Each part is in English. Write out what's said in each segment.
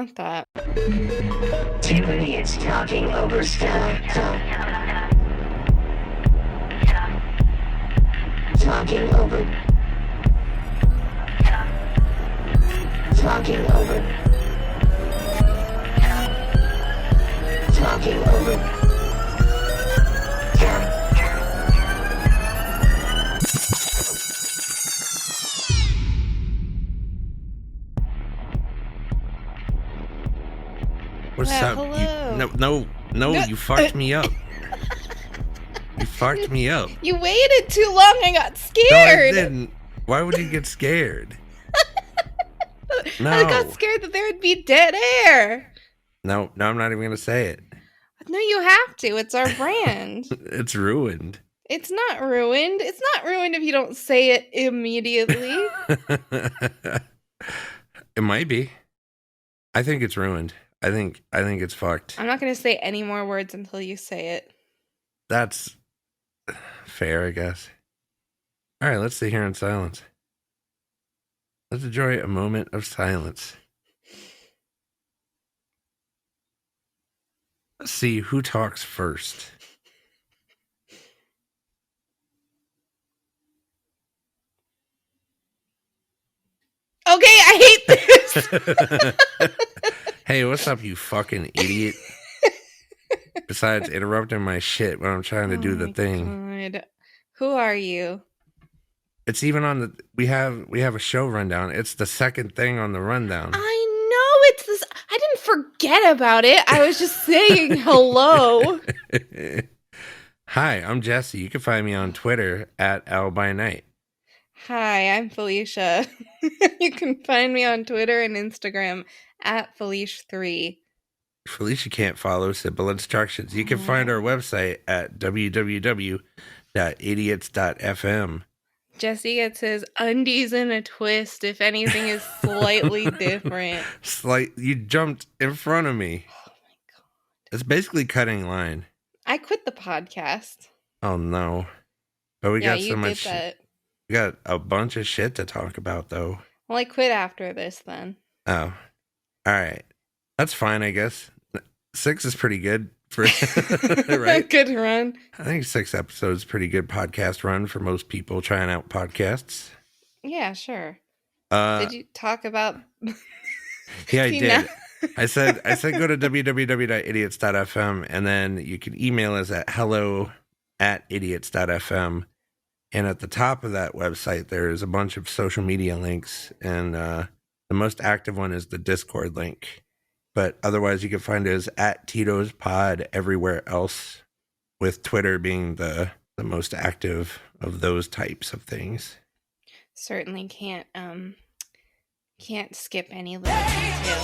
want that. Two idiots talking over stuff. Talking over. Talking over. Talking over. What's up? Hello. No, you fucked me up. You fucked me up. You waited too long. I got scared. No, I didn't. Why would you get scared? No. I got scared that there would be dead air. No, I'm not even going to say it. No, you have to. It's our brand. It's ruined. It's not ruined. It's not ruined if you don't say it immediately. It might be. I think it's ruined. I think it's fucked. I'm not going to say any more words until you say it. That's fair, I guess. All right, let's sit here in silence. Let's enjoy a moment of silence. Let's see who talks first. Okay, I hate this. Hey, what's up, you fucking idiot? Besides interrupting my shit when I'm trying to do the thing. God. Who are you? It's even on the we have a show rundown. It's the second thing on the rundown. I know it's this. I didn't forget about it. I was just saying hello. Hi, I'm Jesse. You can find me on Twitter at @OwlByNight. Hi, I'm Felicia. You can find me on Twitter and Instagram at Felicia3. Felicia can't follow simple instructions. You can find our website at www.idiots.fm. Jesse gets his undies in a twist if anything is slightly different. You jumped in front of me. Oh my God. It's basically cutting line. I quit the podcast. Oh no. But we got so much. That. We got a bunch of shit to talk about though. Well, I quit after this then. Oh. All right. That's fine, I guess. 6 is pretty good for right. Good run. I think 6 episodes is pretty good podcast run for most people trying out podcasts. Yeah, sure. Did you talk about? Yeah, I did. I said go to www.idiots.fm and then you can email us at hello@idiots.fm. And at the top of that website, there is a bunch of social media links, and the most active one is the Discord link. But otherwise, you can find us at Tito's Pod everywhere else, with Twitter being the most active of those types of things. Certainly can't skip any little detail.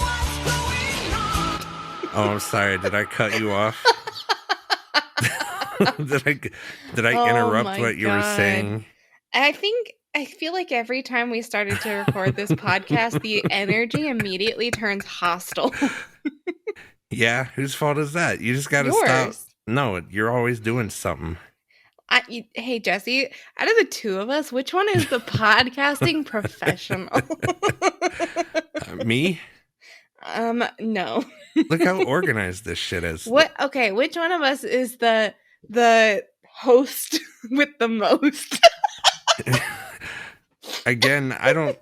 Oh, I'm sorry. Did I cut you off? Did I interrupt what you were saying? I feel like every time we started to record this podcast, the energy immediately turns hostile. Yeah, whose fault is that? You just got to stop. No, you're always doing something. Hey, Jesse, out of the two of us, which one is the podcasting professional? Me? No. Look how organized this shit is. What? Okay, which one of us is the host with the most? Again, I don't.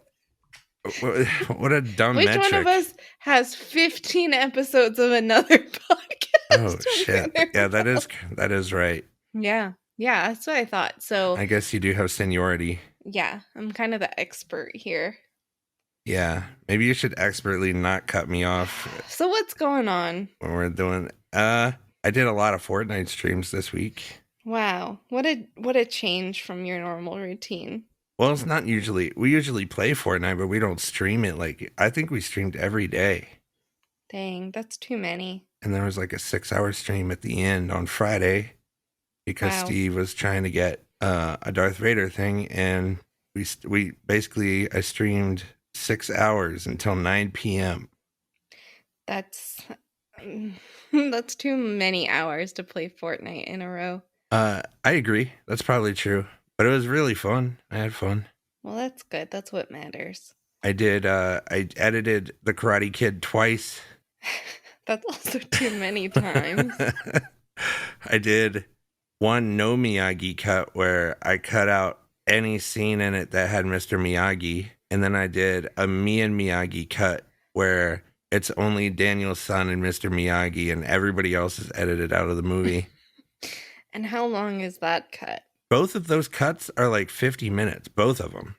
What a dumb metric. Which one of us has 15 episodes of another podcast? Oh shit! Yeah, that is right. Yeah, that's what I thought. So I guess you do have seniority. Yeah, I'm kind of the expert here. Yeah, maybe you should expertly not cut me off. So what's going on? When we're doing, I did a lot of Fortnite streams this week. Wow, what a change from your normal routine. Well, it's not usually. We usually play Fortnite, but we don't stream it. Like, I think we streamed every day. Dang, that's too many. And there was like a 6-hour stream at the end on Friday because Steve was trying to get a Darth Vader thing, and we basically I streamed 6 hours until 9 p.m. That's too many hours to play Fortnite in a row. I agree. That's probably true. But it was really fun. I had fun. Well, that's good. That's what matters. I edited The Karate Kid twice. That's also too many times. I did one no Miyagi cut where I cut out any scene in it that had Mr. Miyagi, and then I did a me and Miyagi cut where it's only Daniel's son and Mr. Miyagi, and everybody else is edited out of the movie. And how long is that cut? Both of those cuts are like 50 minutes, both of them.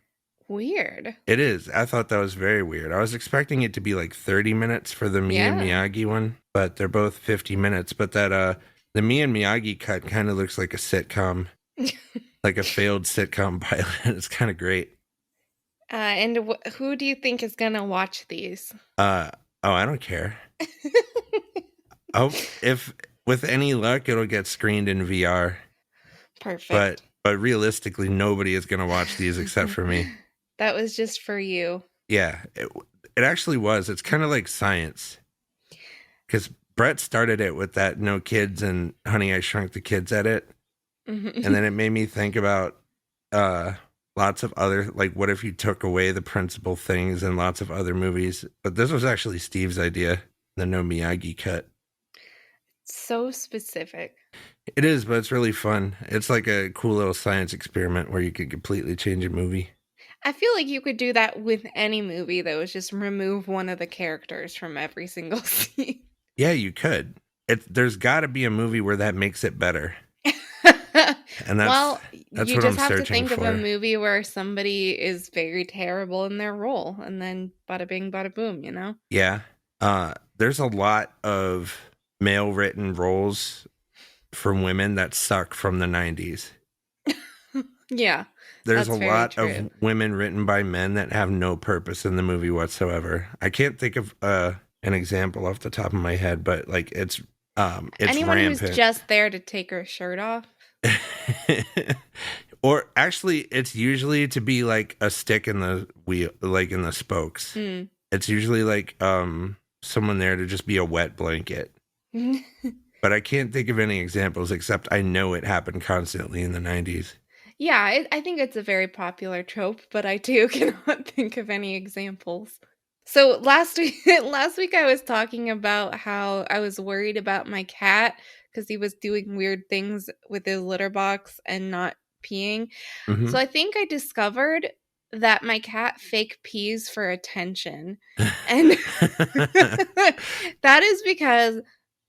Weird. It is. I thought that was very weird. I was expecting it to be like 30 minutes for the me and Yeah. Miyagi one, but they're both 50 minutes. But the me and Miyagi cut kind of looks like a sitcom, like a failed sitcom pilot. It's kind of great. And who do you think is gonna watch these? Oh, I don't care. Oh, if with any luck, it'll get screened in VR. Perfect. But realistically, nobody is gonna watch these except for me. That was just for you. Yeah, it actually was. It's kind of like science. Because Brett started it with that no kids and Honey, I Shrunk the Kids edit. And then it made me think about lots of other, like, what if you took away the principal things in lots of other movies? But this was actually Steve's idea, the no Miyagi cut. So specific. It is, but it's really fun. It's like a cool little science experiment where you could completely change a movie. I feel like you could do that with any movie, though, is just remove one of the characters from every single scene. Yeah, you could. There's got to be a movie where that makes it better. And well, that's you what just I'm have to searching think of for. a movie where somebody is very terrible in their role, and then bada bing, bada boom, you know? Yeah. There's a lot of male written roles from women that suck from the 90s. Yeah. There's That's a very lot true. of women written by men that have no purpose in the movie whatsoever. I can't think of an example off the top of my head, but like it's Anyone rampant. who's just there to take her shirt off. Or actually, it's usually to be like a stick in the wheel, like in the spokes. Mm. It's usually like someone there to just be a wet blanket. But I can't think of any examples except I know it happened constantly in the 90s. Yeah, I think it's a very popular trope, but I too cannot think of any examples. So last week I was talking about how I was worried about my cat because he was doing weird things with his litter box and not peeing. Mm-hmm. So I think I discovered that my cat fake pees for attention. And that is because,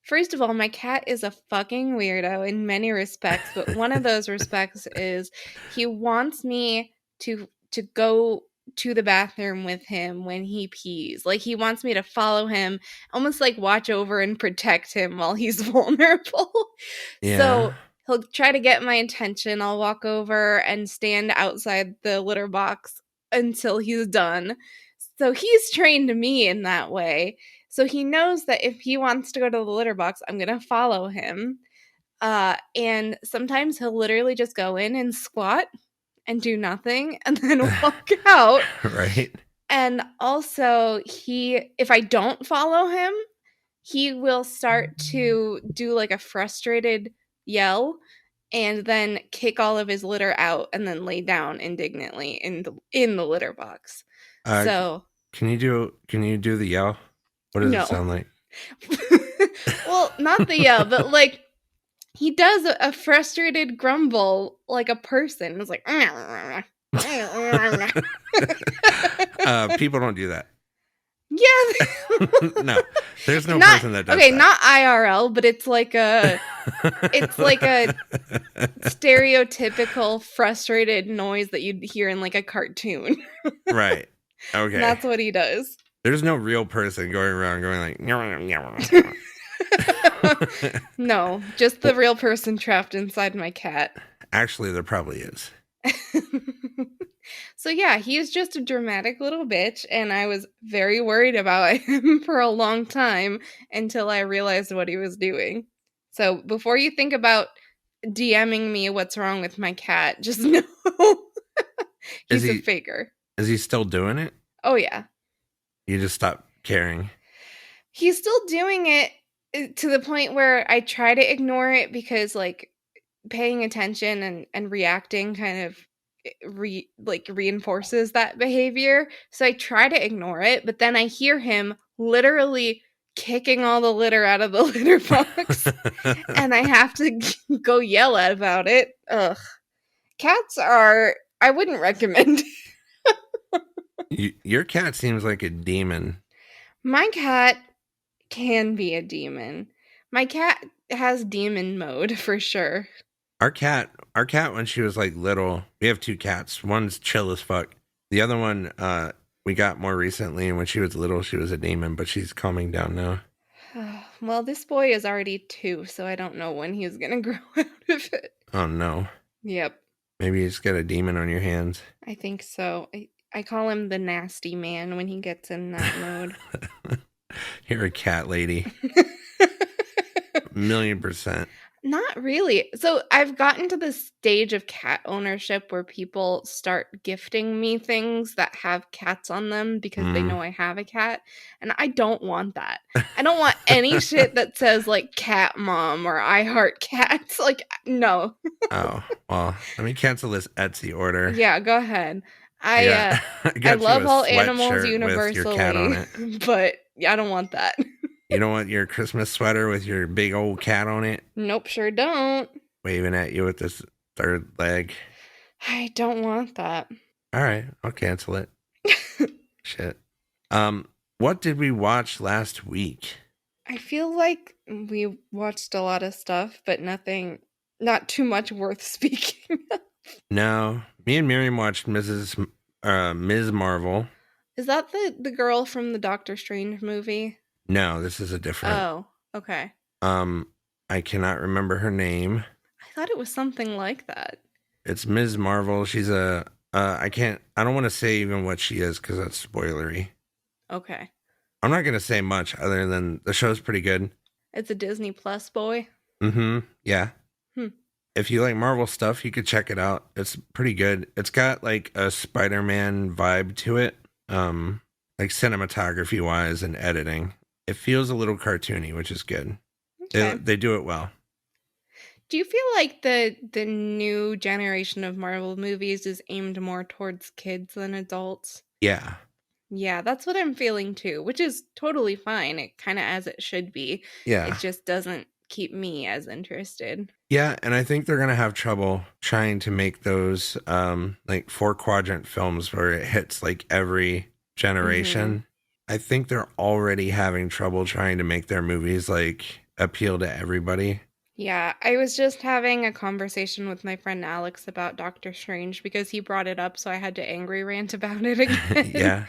first of all, my cat is a fucking weirdo in many respects, but one of those respects is he wants me to go to the bathroom with him when he pees. Like he wants me to follow him, almost like watch over and protect him while he's vulnerable. Yeah. So he'll try to get my attention. I'll walk over and stand outside the litter box until he's done. So he's trained me in that way. So he knows that if he wants to go to the litter box, I'm going to follow him. And sometimes he'll literally just go in and squat and do nothing and then walk out. Right. And also if I don't follow him, he will start to do like a frustrated yell and then kick all of his litter out and then lay down indignantly in the litter box. So can you do the yell? What does it sound like? Well, not the yell, but like he does a frustrated grumble like a person. It's like people don't do that. Yeah. No, there's no person that does okay, that. not IRL, but it's like a stereotypical frustrated noise that you'd hear in like a cartoon. Right. Okay. And that's what he does. There's no real person going around going like No, just the real person trapped inside my cat. Actually, there probably is. So yeah, he's just a dramatic little bitch, and I was very worried about him for a long time until I realized what he was doing. So before you think about DMing me what's wrong with my cat, just know he's a faker. Is he still doing it? Oh yeah. You just stopped caring. He's still doing it to the point where I try to ignore it because like paying attention and reacting kind of reinforces that behavior. So I try to ignore it, but then I hear him literally kicking all the litter out of the litter box, and I have to go yell about it. Ugh. Cats are, I wouldn't recommend. Your cat seems like a demon. My cat can be a demon. My cat has demon mode for sure. Our cat when she was like little, we have two cats. One's chill as fuck. The other one, we got more recently, and when she was little, she was a demon, but she's calming down now. Well, this boy is already 2, so I don't know when he's gonna grow out of it. Oh no. Yep, Maybe you just got a demon on your hands. I think so. I call him the nasty man when he gets in that mode. You're a cat lady. 1,000,000%. Not really. So I've gotten to the stage of cat ownership where people start gifting me things that have cats on them because they know I have a cat. And I don't want that. I don't want any shit that says like cat mom or I heart cats. Like, no. Oh, well, let me cancel this Etsy order. Yeah, go ahead. I I got love you a all animals sweatshirt with your cat on universally, it. but I don't want that. You don't want your Christmas sweater with your big old cat on it Nope, sure don't. waving at you with this third leg? I don't want that. All right, I'll cancel it. Shit. What did we watch last week? I feel like we watched a lot of stuff, but not too much worth speaking of. No, me and Miriam watched Ms. Marvel. Is that the girl from the Doctor Strange movie? No, this is a different. Oh, okay. I cannot remember her name. I thought it was something like that. It's Ms. Marvel. She's I don't want to say even what she is because that's spoilery. Okay. I'm not going to say much other than the show's pretty good. It's a Disney Plus boy. Mm-hmm. Yeah. Hmm. If you like Marvel stuff, you could check it out. It's pretty good. It's got like a Spider-Man vibe to it. Like cinematography wise and editing. It feels a little cartoony, which is good. Okay. They do it well. Do you feel like the new generation of Marvel movies is aimed more towards kids than adults? Yeah. Yeah, that's what I'm feeling too, which is totally fine. It kind of as it should be. Yeah. It just doesn't keep me as interested. Yeah, and I think they're going to have trouble trying to make those like 4-quadrant films where it hits like every generation. Mm-hmm. I think they're already having trouble trying to make their movies like appeal to everybody. Yeah, I was just having a conversation with my friend Alex about Doctor Strange because he brought it up, so I had to angry rant about it again. Yeah.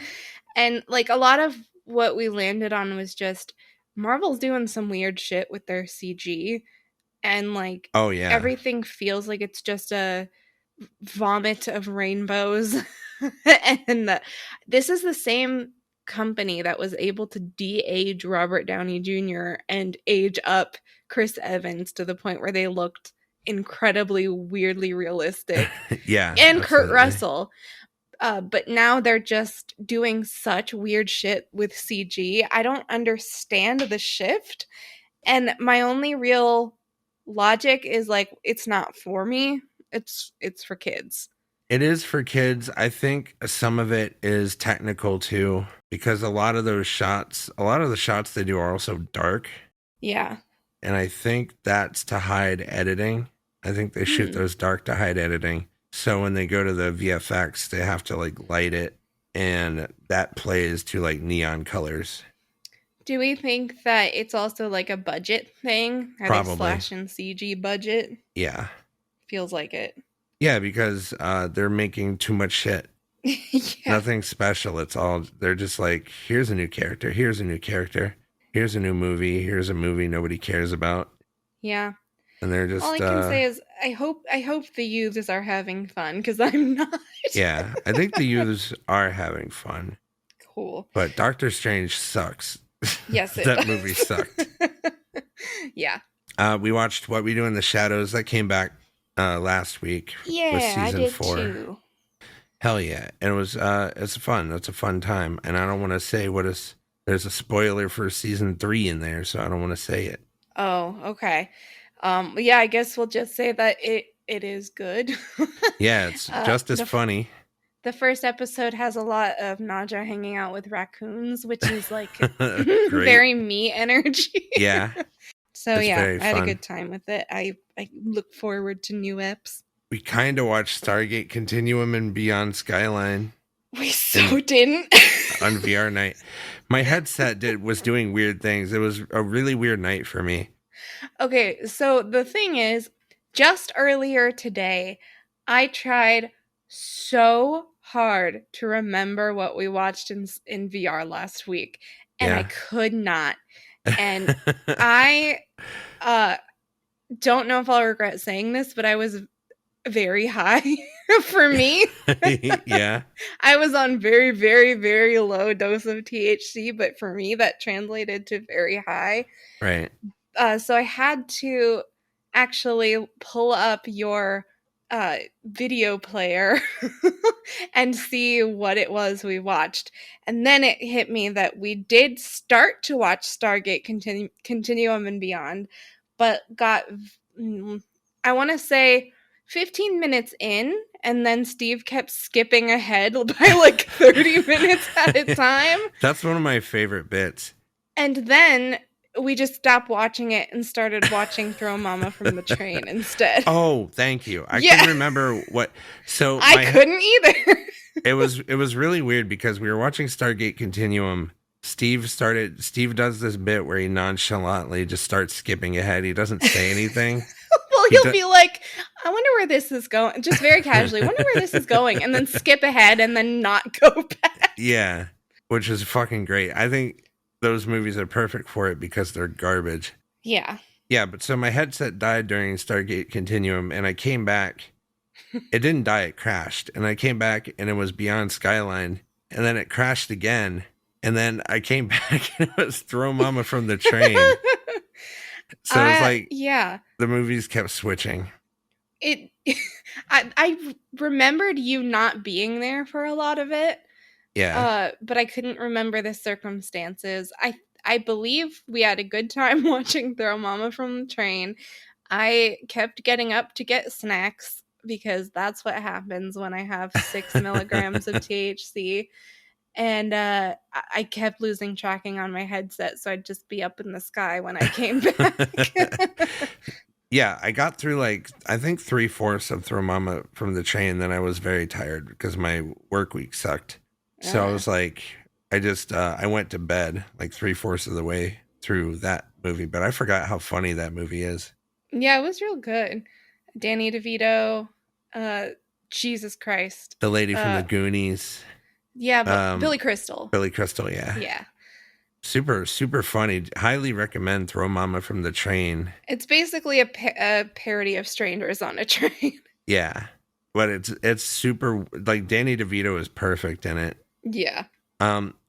And like a lot of what we landed on was just Marvel's doing some weird shit with their CG, and like Oh yeah. everything feels like it's just a vomit of rainbows. And this is the same company that was able to de-age Robert Downey Jr. and age up Chris Evans to the point where they looked incredibly weirdly realistic. Yeah. And absolutely. Kurt Russell. But now they're just doing such weird shit with CG. I don't understand the shift. And my only real logic is like, it's not for me. It's for kids. It is for kids. I think some of it is technical too, because a lot of the shots they do are also dark. Yeah. And I think that's to hide editing. I think they shoot those dark to hide editing. So when they go to the VFX, they have to like light it, and that plays to like neon colors. Do we think that it's also like a budget thing? Are Probably. they slashing CG budget? Yeah. Feels like it. Yeah, because they're making too much shit. Yeah. Nothing special. It's all, they're just like, here's a new character. Here's a new character. Here's a new movie. Here's a movie nobody cares about. Yeah. And they're just. All I can say is I hope the youths are having fun, because I'm not. Yeah, I think the youths are having fun. Cool. But Doctor Strange sucks. Yes, it that does. movie sucked. Yeah. We watched What We Do in the Shadows. That came back last week. Yeah, with season I did 4. too. Hell yeah. And it was it's fun. It's a fun time. And I don't want to say there's a spoiler for season 3 in there, so I don't want to say it. Oh, okay. Yeah, I guess we'll just say that it it is good. Yeah, it's just as The funny. the first episode has a lot of Naja hanging out with raccoons, which is like Great. very me energy. Yeah, So it's yeah, very I had a fun. good time with it. I look forward to new eps. We kind of watched Stargate Continuum and Beyond Skyline We in so didn't. on VR night. My headset was doing weird things. It was a really weird night for me. Okay, so the thing is, just earlier today, I tried so hard to remember what we watched in VR last week, and I Yeah. could not. And I uh don't know if I'll regret saying this, but I was very high for me. Yeah. I was on very, very, very low dose of THC, but for me, that translated to very high. Right. So I had to actually pull up your video player and see what it was we watched. And then it hit me that we did start to watch Stargate Continuum and Beyond, but got, I want to say, 15 minutes in, and then Steve kept skipping ahead by like 30 minutes at a time. That's one of my favorite bits. And then we just stopped watching it and started watching Throw Mama from the Train instead. Oh, thank you. I Yeah. couldn't remember what. So I couldn't either. it was really weird because we were watching Stargate Continuum. Steve does this bit where he nonchalantly just starts skipping ahead. He doesn't say anything. Well, he'll be like, I wonder where this is going. Just very casually, wonder where this is going. And then skip ahead and then not go back. Yeah, which is fucking great. I think those movies are perfect for it because they're garbage. Yeah. Yeah, but so my headset died during Stargate Continuum, and I came back. It didn't die, it crashed. And I came back, and it was Beyond Skyline. And then it crashed again. And then I came back, and it was Throw Mama from the Train. So it's like, yeah, the movies kept switching. I remembered you not being there for a lot of it. Yeah. But I couldn't remember the circumstances. I believe we had a good time watching Throw Mama from the Train. I kept getting up to get snacks because that's what happens when I have 6 milligrams of THC. And I kept losing tracking on my headset, so I'd just be up in the sky when I came back. Yeah, I got through like, I think 3/4 of Throw Mama from the Train. Then I was very tired because my work week sucked. So I was like, I went to bed like 3/4 of the way through that movie, but I forgot how funny that movie is. Yeah, it was real good. Danny DeVito, Jesus Christ. The lady from the Goonies. Yeah, but Billy Crystal. Billy Crystal, yeah. Yeah. Super, super funny. Highly recommend Throw Mama from the Train. It's basically a parody of Strangers on a Train. Yeah. But it's super, like, Danny DeVito is perfect in it. Yeah.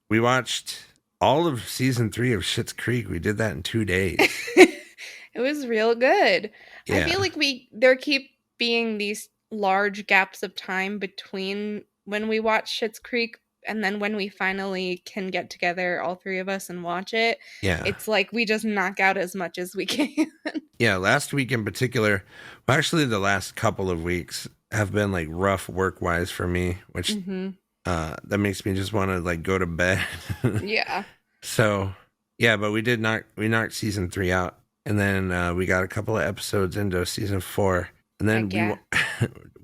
We watched all of season 3 of Schitt's Creek. We did that in 2 days. It was real good. Yeah. I feel like there keep being these large gaps of time between when we watch Schitt's Creek and then when we finally can get together, all three of us, and watch it. Yeah. It's like we just knock out as much as we can. Yeah, last week in particular, well, actually the last couple of weeks have been like rough work-wise for me, which that makes me just want to like go to bed. Yeah. So, yeah, but we knocked season 3 out, and then we got a couple of episodes into season 4, and then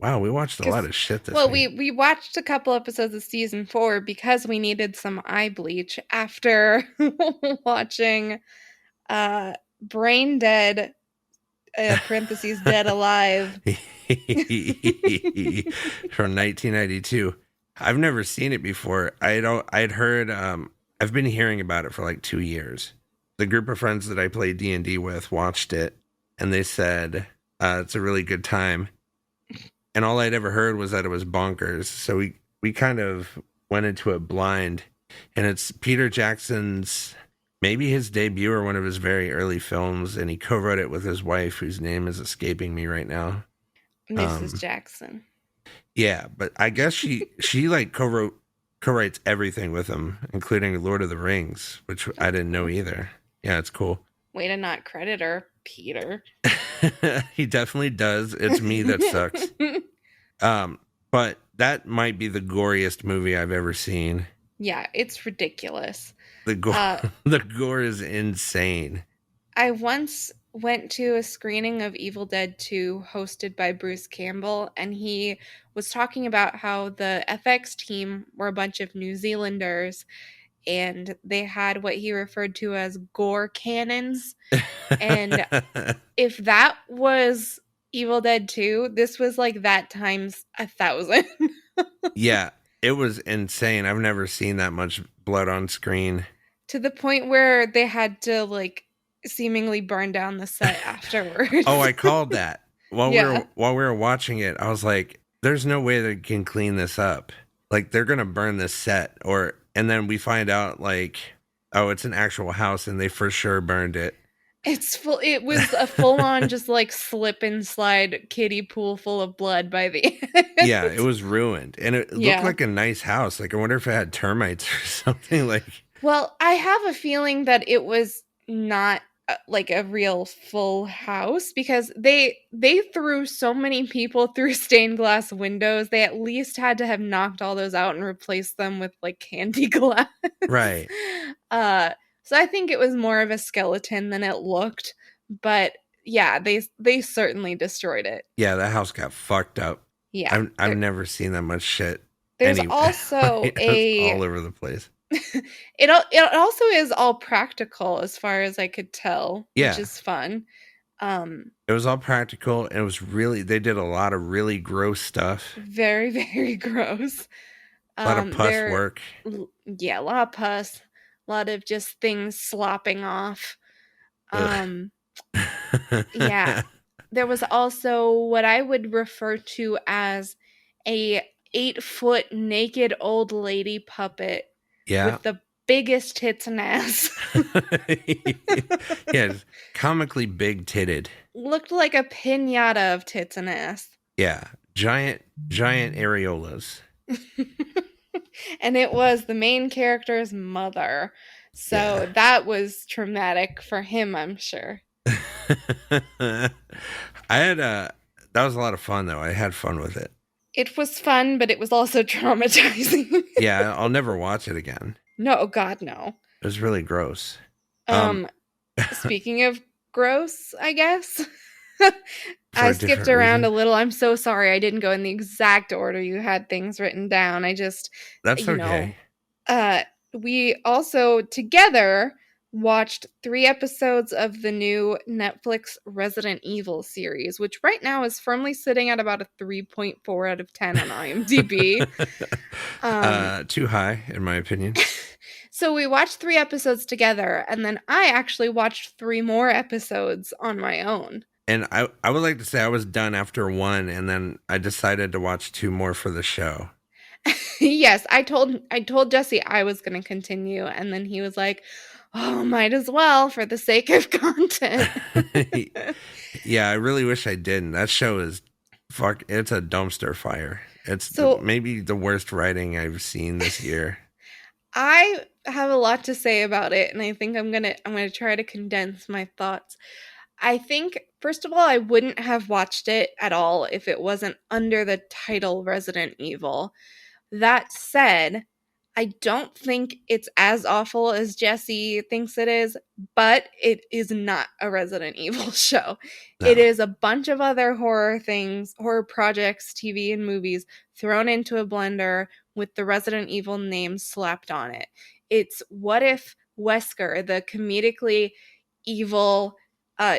wow, we watched a lot of shit this week. We watched a couple episodes of season 4 because we needed some eye bleach after watching Brain Dead parentheses Dead Alive from 1992. I've never seen it before. I'd heard I've been hearing about it for like 2 years. The group of friends that I play D&D with watched it, and they said it's a really good time. And all I'd ever heard was that it was bonkers. So we kind of went into it blind. And it's Peter Jackson's, maybe his debut or one of his very early films. And he co-wrote it with his wife, whose name is escaping me right now. Mrs. Jackson. Yeah, but I guess she like co-writes everything with him, including Lord of the Rings, which I didn't know either. Yeah, it's cool. Way to not credit her. Peter. He definitely does. It's me that sucks. But that might be the goriest movie I've ever seen. Yeah, it's ridiculous. The gore, Uh, the gore is insane. I once went to a screening of Evil Dead 2 hosted by Bruce Campbell, and he was talking about how the FX team were a bunch of New Zealanders and they had what he referred to as gore cannons. And if that was Evil Dead 2, this was like that times 1,000. Yeah, it was insane. I've never seen that much blood on screen. To the point where they had to like seemingly burn down the set afterwards. Oh, I called that. Yeah. While we were watching it, I was like, there's no way they can clean this up. Like they're gonna burn this set and then we find out like, oh, it's an actual house and they for sure burned it. It was a full on just like slip and slide kiddie pool full of blood by the end. Yeah, it was ruined. And it looked Yeah. like a nice house. Like I wonder if it had termites or something like. Well, I have a feeling that it was not like a real full house because they threw so many people through stained glass windows. They at least had to have knocked all those out and replaced them with like candy glass. Right. So I think it was more of a skeleton than it looked, but yeah, they certainly destroyed it. Yeah, that house got fucked up. Yeah. I've never seen that much shit. There's also It was all over the place. it also is all practical as far as I could tell, Yeah. which is fun. It was all practical and it was really they did a lot of really gross stuff. Very, very gross. A lot of pus work. Yeah, a lot of pus. A lot of just things slopping off. Yeah. There was also what I would refer to as a 8-foot naked old lady puppet Yeah. with the biggest tits and ass. Yeah, comically big titted. Looked like a pinata of tits and ass. Yeah, giant areolas. And it was the main character's mother. So that was traumatic for him, I'm sure. That was a lot of fun though. I had fun with it. It was fun, but it was also traumatizing. Yeah, I'll never watch it again. No, God, no. It was really gross. Speaking of gross, I guess. For I a skipped different around reason. a little. I'm so sorry. I didn't go in the exact order you had things written down. I just, That's okay. We also together watched 3 episodes of the new Netflix Resident Evil series, which right now is firmly sitting at about a 3.4 out of 10 on IMDb. Too high, in my opinion. So we watched 3 episodes together, and then I actually watched 3 more episodes on my own. And I would like to say I was done after 1, and then I decided to watch 2 more for the show. Yes, I told Jesse I was going to continue, and then he was like, "Oh, might as well for the sake of content." Yeah, I really wish I didn't. That show is it's a dumpster fire. It's maybe the worst writing I've seen this year. I have a lot to say about it, and I think I'm gonna try to condense my thoughts. I think, first of all, I wouldn't have watched it at all if it wasn't under the title Resident Evil. That said, I don't think it's as awful as Jesse thinks it is, but it is not a Resident Evil show. No. It is a bunch of other horror projects, TV and movies thrown into a blender with the Resident Evil name slapped on it. It's what if Wesker, the comedically evil,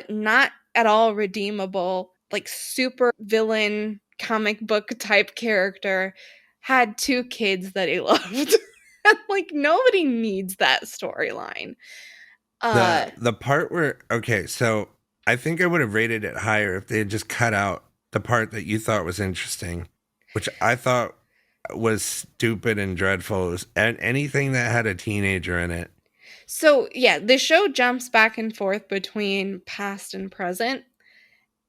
not at all redeemable, like super villain comic book type character, had 2 kids that he loved. Like, nobody needs that storyline. The part where, okay, so I think I would have rated it higher if they had just cut out the part that you thought was interesting, which I thought was stupid and dreadful. And anything that had a teenager in it. So, yeah, the show jumps back and forth between past and present.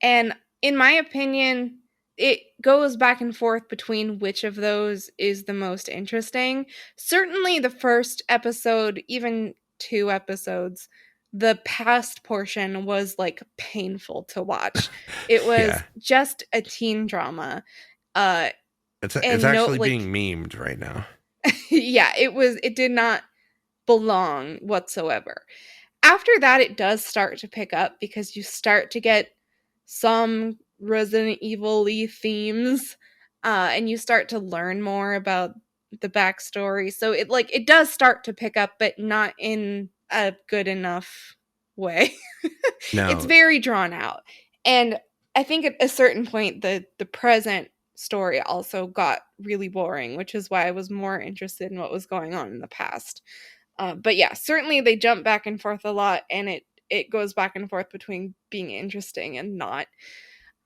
And in my opinion, it goes back and forth between which of those is the most interesting. Certainly the first episode, even 2 episodes, the past portion was like painful to watch. It was Yeah. just a teen drama. Uh It's and no actually like being memed right now. yeah, it did not belong whatsoever. After that, it does start to pick up because you start to get some Resident Evil-y themes, and you start to learn more about the backstory. So it does start to pick up, but not in a good enough way. It's No. very drawn out. And I think at a certain point the present story also got really boring, which is why I was more interested in what was going on in the past. But yeah, certainly they jump back and forth a lot, and it goes back and forth between being interesting and not.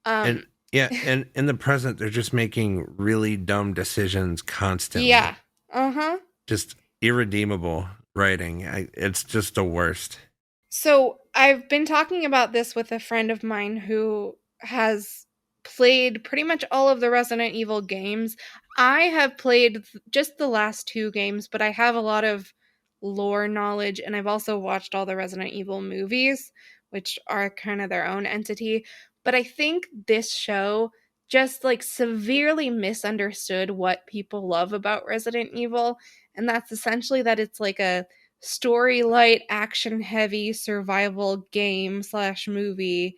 And Um, yeah, and in the present, they're just making really dumb decisions constantly. yeah, uh huh. Just irredeemable writing. It's just the worst. So I've been talking about this with a friend of mine who has played pretty much all of the Resident Evil games. I have played just the last two games, but I have a lot of lore knowledge, and I've also watched all the Resident Evil movies, which are kind of their own entity. But I think this show just like severely misunderstood what people love about Resident Evil, and that's essentially that it's like a story light, action heavy survival game slash movie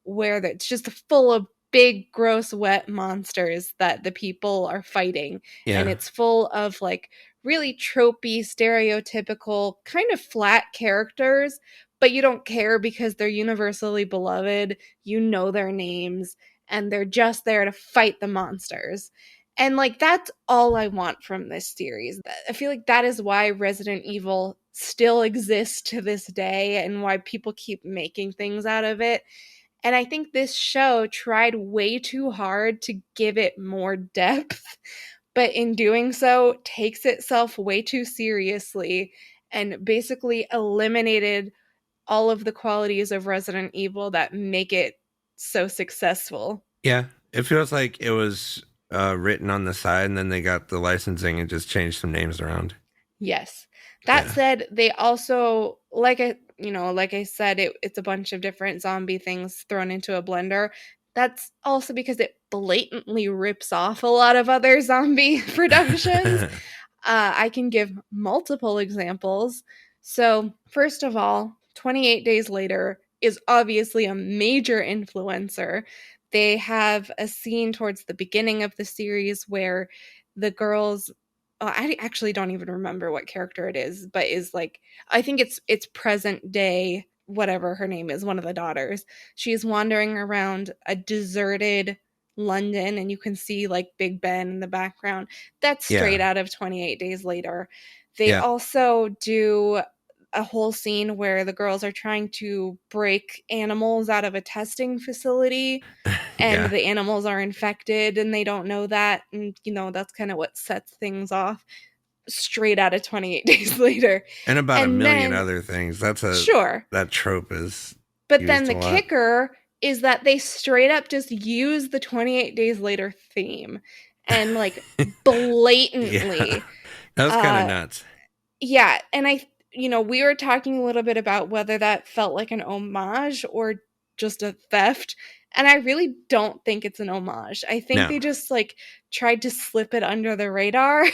where it's just full of big, gross, wet monsters that the people are fighting. And Yeah. it's full of like really tropey, stereotypical, kind of flat characters, but you don't care because they're universally beloved. You know their names, and they're just there to fight the monsters. And like that's all I want from this series. I feel like that is why Resident Evil still exists to this day and why people keep making things out of it. And I think this show tried way too hard to give it more depth, but in doing so takes itself way too seriously and basically eliminated all of the qualities of Resident Evil that make it so successful. Yeah. It feels like it was written on the side and then they got the licensing and just changed some names around. Yes. That Yeah. said, they also like I said, it's a bunch of different zombie things thrown into a blender. That's also because it blatantly rips off a lot of other zombie productions. I can give multiple examples. So, first of all, 28 Days Later is obviously a major influencer. They have a scene towards the beginning of the series where the girls I actually don't even remember what character it is, but is like I think it's present day whatever her name is, one of the daughters. She's wandering around a deserted London and you can see like Big Ben in the background. That's straight Yeah. out of 28 Days Later. They Yeah. also do a whole scene where the girls are trying to break animals out of a testing facility and Yeah. the animals are infected and they don't know that, and that's kind of what sets things off. Straight out of 28 Days Later. And about a And million then other things. sure, That trope is but then used the a lot. kicker is that they straight up just use the 28 Days Later theme and like Yeah. blatantly. That was kind of uh nuts. yeah, and we were talking a little bit about whether that felt like an homage or just a theft, and I really don't think it's an homage. I think No. they just like tried to slip it under the radar.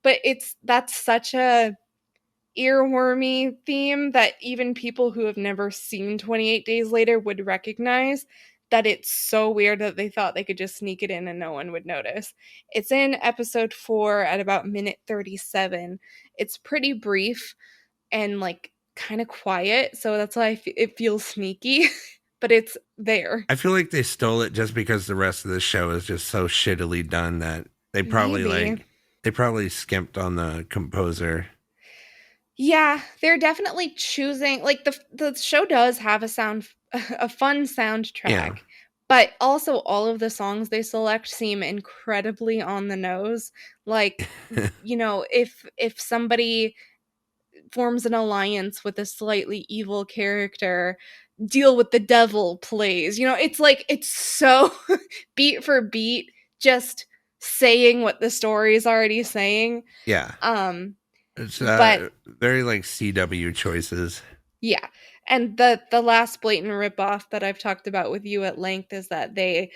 But that's such a earwormy theme that even people who have never seen 28 Days Later would recognize, that it's so weird that they thought they could just sneak it in and no one would notice. It's in episode 4 at about minute 37. It's pretty brief and like kind of quiet, so that's why it feels sneaky, but it's there. I feel like they stole it just because the rest of the show is just so shittily done that Maybe. they probably skimped on the composer. Yeah, they're definitely choosing like the show does have a fun Yeah. soundtrack, but also all of the songs they select seem incredibly on the nose. Like, if somebody forms an alliance with a slightly evil character, Deal with the Devil plays. It's like it's so beat for beat, just saying what the story is already saying. Yeah. Um, It's but very like CW choices. Yeah. And the last blatant ripoff that I've talked about with you at length is that they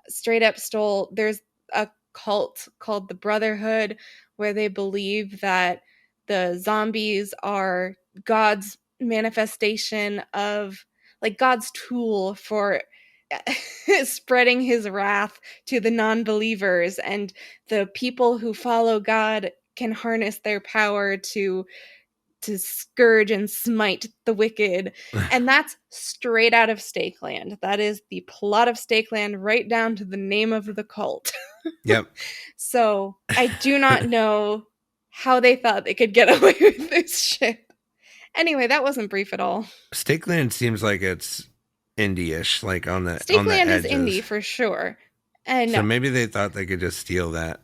straight up stole there's a cult called the Brotherhood where they believe that the zombies are God's manifestation of like God's tool for spreading his wrath to the non-believers, and the people who follow God can harness their power to scourge and smite the wicked. And that's straight out of Stakeland. That is the plot of Stakeland, right down to the name of the cult. Yep. So I do not know how they thought they could get away with this shit. Anyway, that wasn't brief at all. Stakeland seems like it's indie-ish, like on the Stakeland is edges. indie for sure. And So maybe they thought they could just steal that.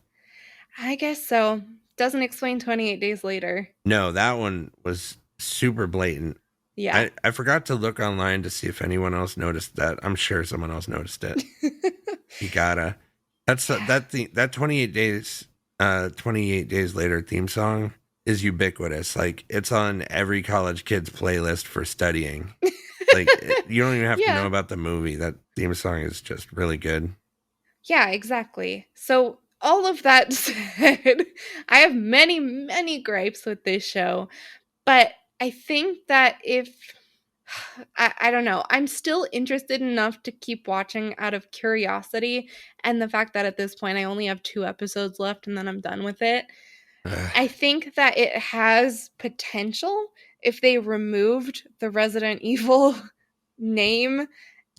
I guess so. Doesn't explain 28 Days Later. No, that one was super blatant. Yeah. I forgot to look online to see if anyone else noticed that. I'm sure someone else noticed it. You gotta. That 28 days later theme song is ubiquitous. Like it's on every college kid's playlist for studying. Like you don't even have to know about the movie. That theme song is just really good. Yeah, exactly. So all of that said, I have many, many gripes with this show, but I think that if I don't know, I'm still interested enough to keep watching out of curiosity, and the fact that at this point I only have 2 episodes left and then I'm done with it. I think that it has potential if they removed the Resident Evil name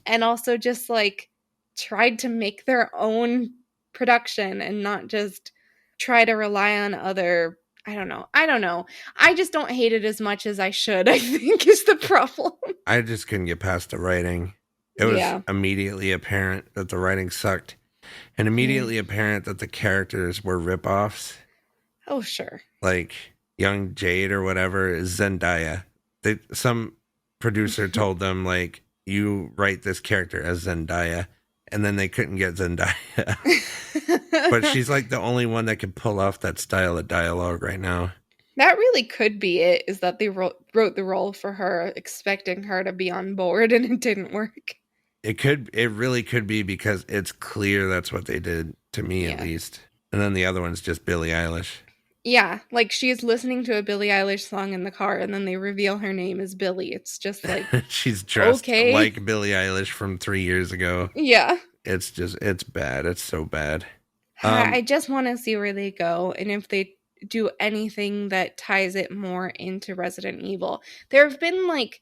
and also just like tried to make their own production and not just try to rely on other. I don't know. I just don't hate it as much as I should, I think is the problem. I just couldn't get past the writing. It was immediately apparent that the writing sucked, and immediately apparent that the characters were ripoffs. Oh, sure. Like young Jade or whatever is Zendaya. Some producer told them, like, you write this character as Zendaya, and then they couldn't get Zendaya. But she's like the only one that can pull off that style of dialogue right now. That really could be it, is that they wrote the role for her, expecting her to be on board, and it didn't work. It really could be, because it's clear that's what they did, to me at least. And then the other one's just Billie Eilish. Yeah, like she's listening to a Billie Eilish song in the car, and then they reveal her name is Billie. It's just like she's dressed like Billie Eilish from 3 years ago. Yeah. It's bad. It's so bad. I just want to see where they go, and if they do anything that ties it more into Resident Evil. There have been like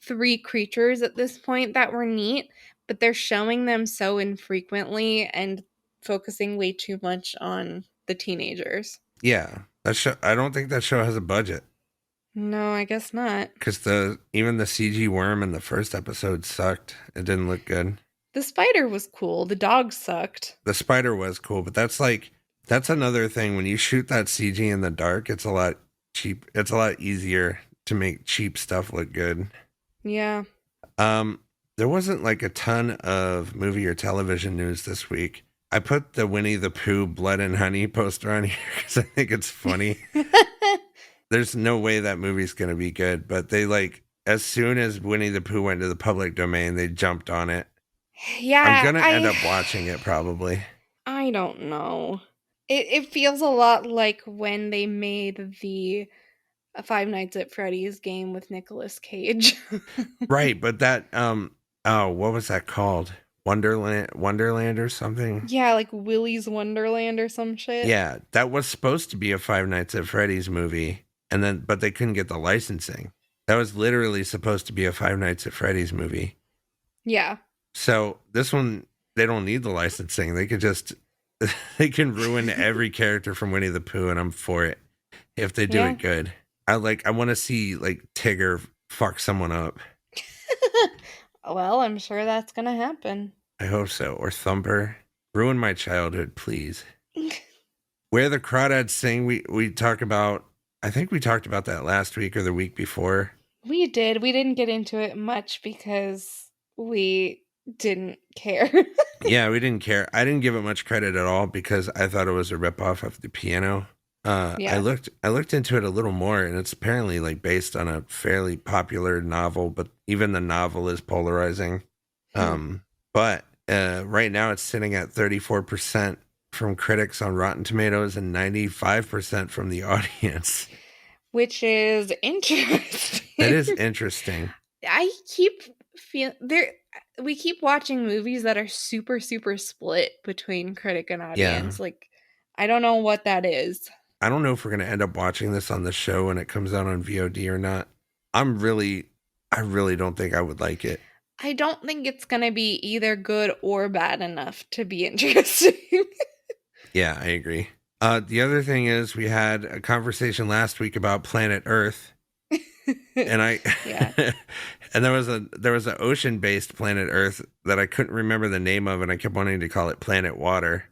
3 creatures at this point that were neat, but they're showing them so infrequently and focusing way too much on the teenagers. Yeah, I don't think that show has a budget. No, I guess not. Because even the CG worm in the first episode sucked. It didn't look good. The spider was cool. The dog sucked. The spider was cool, but that's another thing. When you shoot that CG in the dark, it's a lot cheap. It's a lot easier to make cheap stuff look good. Yeah. There wasn't like a ton of movie or television news this week. I put the Winnie the Pooh Blood and Honey poster on here because I think it's funny. There's no way that movie's going to be good, but they as soon as Winnie the Pooh went to the public domain, they jumped on it. Yeah. I'm going to end up watching it probably. I don't know. It feels a lot like when they made the Five Nights at Freddy's game with Nicolas Cage. Right, but that, what was that called? Wonderland or something? Yeah, like Willy's Wonderland or some shit. Yeah, that was supposed to be a Five Nights at Freddy's movie, but they couldn't get the licensing. That was literally supposed to be a Five Nights at Freddy's movie. Yeah. So this one, they don't need the licensing. They can ruin every character from Winnie the Pooh, and I'm for it if they do it good. I want to see Tigger fuck someone up. Well, I'm sure that's going to happen. I hope so. Or Thumper. Ruin my childhood, please. Where the Crawdads Sing, we talk about, I think we talked about that last week or the week before. We did. We didn't get into it much because we didn't care. Yeah, we didn't care. I didn't give it much credit at all because I thought it was a ripoff of the piano. I Yeah. looked into it a little more, and it's apparently like based on a fairly popular novel, but even the novel is polarizing. Hmm. But right now it's sitting at 34% from critics on Rotten Tomatoes and 95% from the audience. Which is That interesting. is interesting. I keep feel there we keep watching movies that are super super split between critic and Yeah. audience. Like I don't know what that is. I don't know if we're going to end up watching this on the show when it comes out on VOD or not. I'm really, I really don't think I would like it. I don't think it's going to be either good or bad enough to be interesting. Yeah, I agree. The other thing is, we had a conversation last week about Planet Earth, and I, Yeah. and there was an ocean based Planet Earth that I couldn't remember the name of, and I kept wanting to call it Planet Water,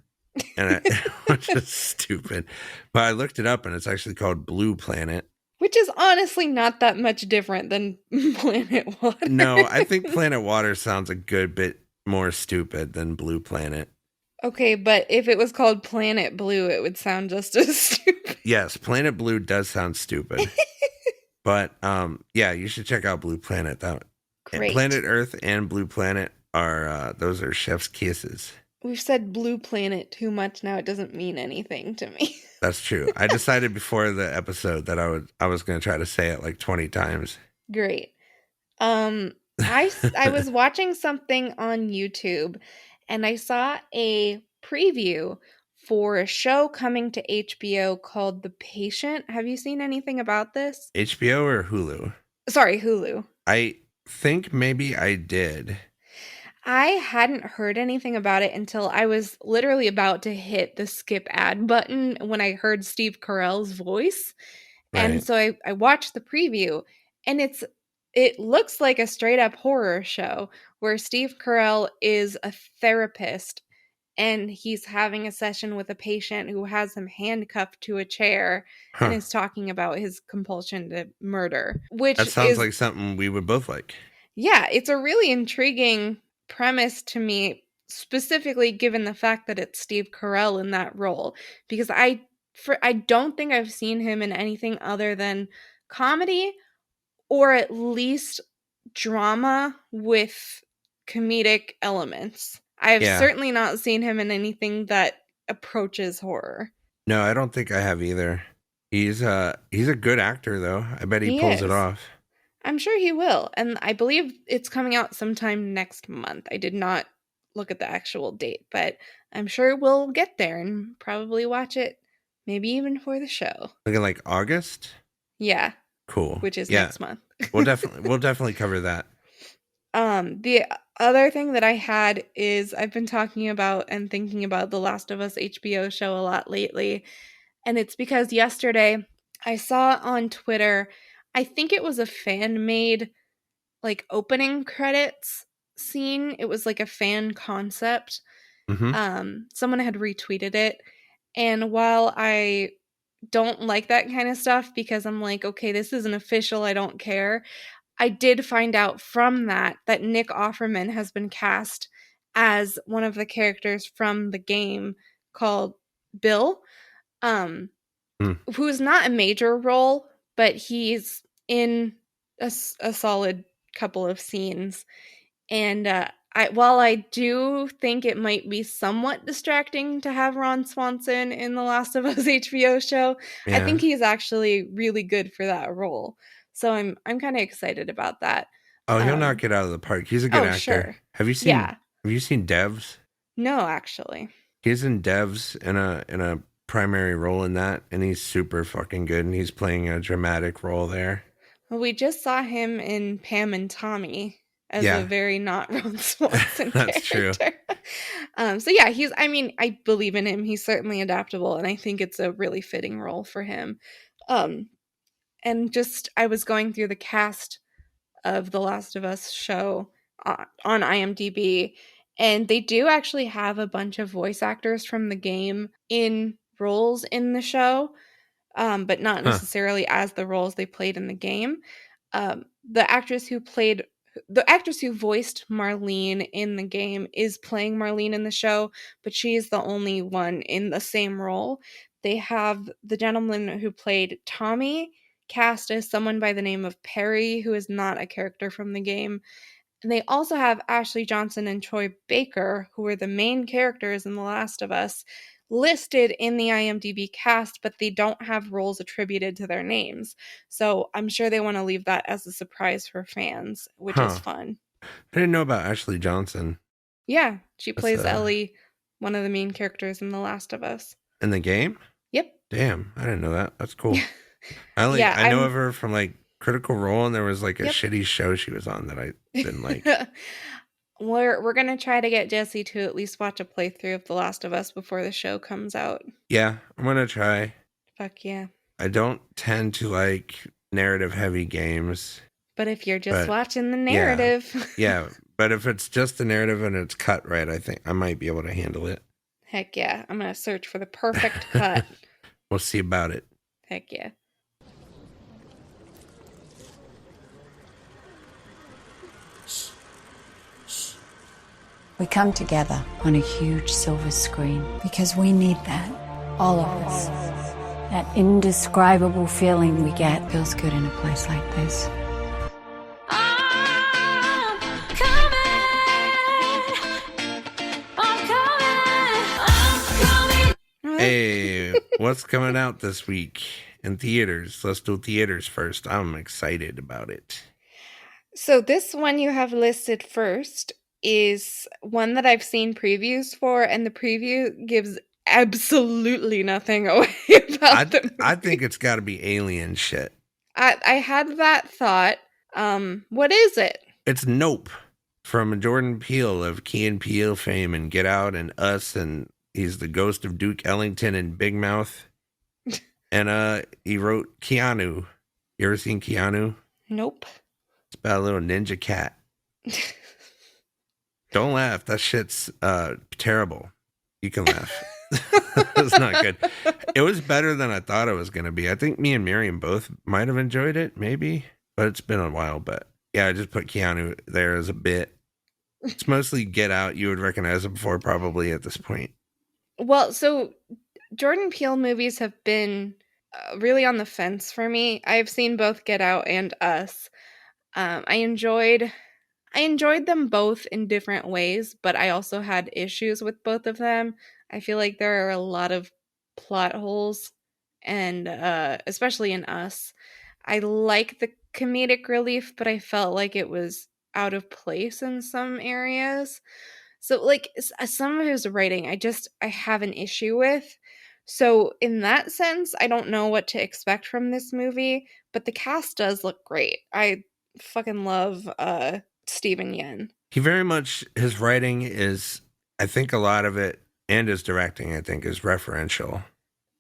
and which is stupid. But I looked it up, and it's actually called Blue Planet. Which is honestly not that much different than Planet Water. No, I think Planet Water sounds a good bit more stupid than Blue Planet. Okay, but if it was called Planet Blue, it would sound just as stupid. Yes, Planet Blue does sound stupid. But yeah, you should check out Blue Planet. That Great. Planet Earth and Blue Planet are those are chef's kisses. We've said Blue Planet too much now. It doesn't mean anything to me. That's true. I decided before the episode that I was going to try to say it like 20 times. Great. Um, I was watching something on YouTube and I saw a preview for a show coming to HBO called The Patient. Have you seen anything about this? HBO or Hulu? Sorry, Hulu. I think maybe I did. I hadn't heard anything about it until I was literally about to hit the skip ad button when I heard Steve Carell's voice. And Right. so I watched the preview and it looks like a straight up horror show where Steve Carell is a therapist and he's having a session with a patient who has him handcuffed to a chair and Huh. is talking about his compulsion to murder, That which sounds is, like something we would both like. yeah, it's a really intriguing premise to me, specifically given the fact that it's Steve Carell in that role, because I don't think I've seen him in anything other than comedy or at least drama with comedic elements. I have Yeah. certainly not seen him in anything that approaches horror. No, I don't think I have either. He's a good actor though. I bet he He pulls it is. off. I'm sure he will. And I believe it's coming out sometime next month. I did not look at the actual date, but I'm sure we'll get there and probably watch it, maybe even for the show. Looking like August? Yeah, Cool. which is Yeah. next month. We'll definitely cover that. The other thing that I had is I've been talking about and thinking about the Last of Us HBO show a lot lately. And it's because yesterday I saw on Twitter, I think it was a fan made like opening credits scene. It was like a fan concept. Mm-hmm. Someone had retweeted it. And while I don't like that kind of stuff because I'm like, okay, this isn't official, I don't care. I did find out from that Nick Offerman has been cast as one of the characters from the game called Bill, um, Mm. who's not a major role, but he's in a solid couple of scenes. And while I do think it might be somewhat distracting to have Ron Swanson in the Last of Us HBO show, I Yeah. think he's actually really good for that role. So I'm kind of excited about that. Oh, he'll Um, knock it out of the park. He's a good oh actor. sure, Have you seen yeah, Have you seen Devs? no, actually, He's in Devs in a primary role in that, and he's super fucking good. And he's playing a dramatic role there. well, we just saw him in Pam and Tommy as a Yeah, very not Ron Swanson that's true. character. So yeah, I mean, I believe in him. He's certainly adaptable, and I think it's a really fitting role for him. Um, and just I was going through the cast of the Last of Us show on IMDb, and they do actually have a bunch of voice actors from the game in roles in the show, but not Huh. necessarily as the roles they played in the game. The actress who played the actress who voiced Marlene in the game is playing Marlene in the show, but she is the only one in the same role. They have the gentleman who played Tommy cast as someone by the name of Perry, who is not a character from the game. And they also have Ashley Johnson and Troy Baker, who were the main characters in The Last of Us, listed in the IMDb cast, but they don't have roles attributed to their names. So I'm sure they want to leave that as a surprise for fans, which is Huh. fun. I didn't know about Ashley Johnson. Yeah, she That's plays Ellie, one of the main characters in The Last of Us. in the game? Yep. Damn, I didn't know that. That's cool. Yeah, I know of her from like Critical Role, and there was like a Yep. shitty show she was on that I didn't like. We're gonna try to get Jesse to at least watch a playthrough of The Last of Us before the show comes out. Yeah, I'm gonna try. Fuck yeah. I don't tend to like narrative heavy games. But if you're just But, watching the narrative. Yeah, but if it's just the narrative and it's cut right, I think I might be able to handle it. Heck yeah. I'm gonna search for the perfect cut. We'll see about it. Heck yeah. We come together on a huge silver screen because we need that, all of us. That indescribable feeling we get feels good in a place like this. Hey, what's coming out this week in theaters? Let's do theaters first. I'm excited about it. So this one you have listed first is one that I've seen previews for, and the preview gives absolutely nothing away about the movie. I think it's got to be alien shit. I had that thought. What is it? It's Nope from Jordan Peele of Key and Peele fame and Get Out and Us, and he's the ghost of Duke Ellington in Big Mouth. And he wrote Keanu. You ever seen Keanu? Nope. It's about a little ninja cat. Don't laugh. That shit's terrible. You can laugh. It's not good. It was better than I thought it was going to be. I think me and Miriam both might have enjoyed it, maybe. But it's been a while. But yeah, I just put Keanu there as a bit. It's mostly Get Out. You would recognize him before probably at this point. Well, so Jordan Peele movies have been really on the fence for me. I've seen both Get Out and Us. I enjoyed them both in different ways, but I also had issues with both of them. I feel like there are a lot of plot holes, and especially in Us. I like the comedic relief, but I felt like it was out of place in some areas. So, like, some of his writing, I have an issue with. So, in that sense, I don't know what to expect from this movie, but the cast does look great. I fucking love Steven Yeun. He very much, his writing is, I think a lot of it, and his directing, I think, is referential.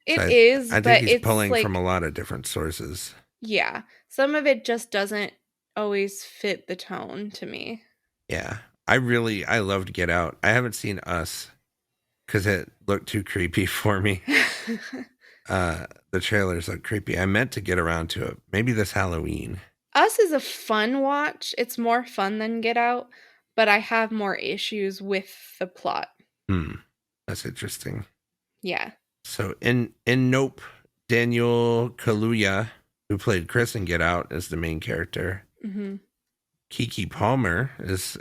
It So is, I but think he's it's pulling like, from a lot of different sources. yeah, some of it just doesn't always fit the tone to me. Yeah. I loved Get Out. I haven't seen Us because it looked too creepy for me. The trailers look creepy. I meant to get around to it. Maybe this Halloween. Us is a fun watch. It's more fun than Get Out, but I have more issues with the plot. That's interesting. Yeah. So in Nope, Daniel Kaluuya, who played Chris in Get Out, is the main character. Mm-hmm. Keke Palmer is